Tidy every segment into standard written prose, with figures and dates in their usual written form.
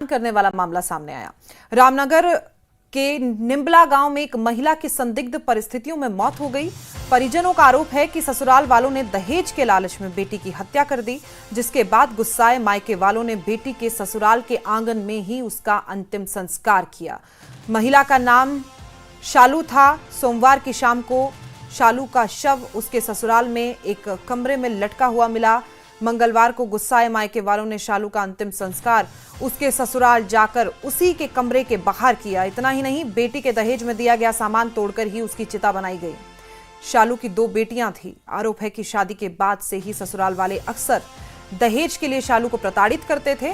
करने वाला मामला सामने आया। रामनगर के निम्बला गांव में एक महिला की संदिग्ध परिस्थितियों में मौत हो गई। परिजनों का आरोप है कि ससुराल वालों ने दहेज के लालच में बेटी की हत्या कर दी, जिसके बाद गुस्साए मायके वालों ने बेटी के ससुराल के आंगन में ही उसका अंतिम संस्कार किया। महिला का नाम शालू था। सोमवार की शाम को शालू का शव उसके ससुराल में एक कमरे में लटका हुआ मिला। मंगलवार को गुस्साए मायके वालों ने शालू का अंतिम संस्कार उसके ससुराल जाकर उसी के कमरे के बाहर किया। इतना ही नहीं, बेटी के दहेज में दिया गया सामान तोड़कर ही उसकी चिता बनाई गई। शालू की 2 बेटियां थी। आरोप है कि शादी के बाद से ही ससुराल वाले अक्सर दहेज के लिए शालू को प्रताड़ित करते थे।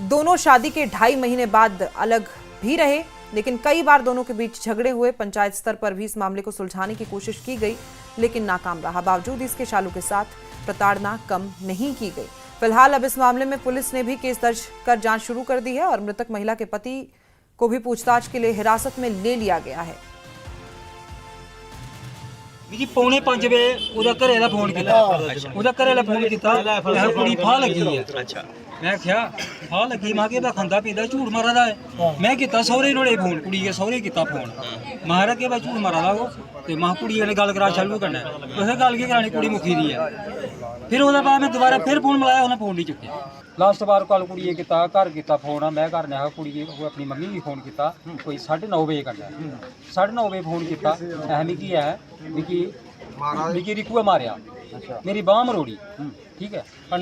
दोनों शादी के 2.5 महीने बाद अलग भी रहे, लेकिन कई बार दोनों के बीच झगड़े हुए। पंचायत स्तर पर भी इस मामले को सुलझाने की कोशिश की गई, लेकिन नाकाम रहा। बावजूद इसके शालू के साथ प्रताड़ना कम नहीं की गई। फिलहाल अब इस मामले में पुलिस ने भी केस दर्ज कर जांच शुरू कर दी है और मृतक महिला के पति को भी पूछताछ के लिए हिरासत में ले लिया गया है। जी 4:45 बजे ਉਹਦਾ ਘਰੇ ਦਾ ਫੋਨ ਕੀਤਾ। ਉਹਦਾ ਘਰੇ ਦਾ ਫੋਨ ਕੀਤਾ, ਮੈਂ ਕੁੜੀ ਫਾਹ ਲੱਗੀ ਹੈ। ਅੱਛਾ, ਮੈਂ ਕਿਹਾ ਫਾਹ ਲੱਗੀ, ਮੈਂ ਕਿਹਾ ਖਾਂਦਾ ਪੀਂਦਾ ਝੂਠ ਮਾਰਦਾ ਹੈ। ਮੈਂ ਕੀਤਾ ਸਹੁਰੇ ਨੋਲੇ ਫੋਨ, ਕੁੜੀ ਦੇ ਸਹੁਰੇ ਕੀਤਾ ਫੋਨ। ਮਾਰਾ ਕਿ ਬਾ ਝੂਠ ਮਾਰਦਾ ਉਹ ਤੇ ਮਾਂ ਕੁੜੀ ਨੇ ਗੱਲ ਕਰਾ ਚਾਲੂ ਕਰਨਾ। ਉਹ ਗੱਲ ਕੀ ਕਰਾਣੀ, ਕੁੜੀ ਮੁਖੀ ਦੀ ਹੈ। ਫਿਰ ਉਹਦਾ ਬਾਅਦ ਮੈਂ ਦੁਬਾਰਾ ਫਿਰ ਫੋਨ ਮਿਲਾਇਆ, ਉਹਨੇ ਫੋਨ ਨਹੀਂ ਚੁੱਕਿਆ। ਲਾਸਟ ਵਾਰ ਕੱਲ ਕੁੜੀਏ ਕੀਤਾ, ਘਰ ਕੀਤਾ ਫੋਨ। ਮੈਂ ਘਰ ਨੇ ਆ ਕੁੜੀ ਉਹ ਆਪਣੀ ਮੰਮੀ ਵੀ ਫੋਨ ਕੀਤਾ, ਕੋਈ 9:30 ਵਜੇ ਕਰਦਾ। 9:30 ਵਜੇ ਫੋਨ ਕੀਤਾ, ਐਵੇਂ ਕੀ ਹੈ विकी रिकू मारिया, मेरी बांह मरोड़ी। ठीक है, हाँ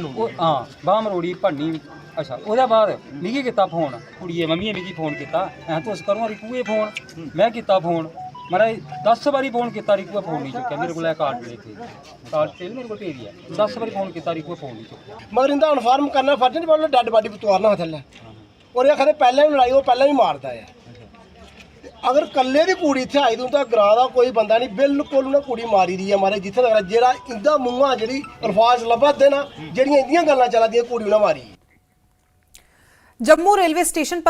बांह मरोड़ी भन्नी। अच्छा, उसके बाद मिगी किता फोन, कुड़िए मम्मी मिगी फोन किया, तुस करो रिकूए फोन। मैं किया फोन, महाराज 10 बारी फोन किया, रिकूए फोन नहीं चुक्या। मेरे को कार्ड ले थे, कार्ड तेल मेरे को भेज दिया। 10 बारी फोन किया, रिकूए फोन नहीं चुक्या। मगर इनका इन्फॉर्म करना फर्ज नहीं पड़ता, डेड बॉडी उतारना थल्ले। और ये कहते पहले भी लड़ाई, वो पहले भी मारता है। अगर कल्ले की कुड़ी इतने आई तू तो ग्रां का कोई बंदा नहीं, बिल्कुल उन्हें कुड़ी मारी दी है। मारे जिथे तक जेड़ा इंदा मूंहा जी अल्फाज लभदे ना, जेड़ियां इंदियां गल्लां चला दी, कुड़ी उन्हें मारी। जम्मू रेलवे स्टेशन पर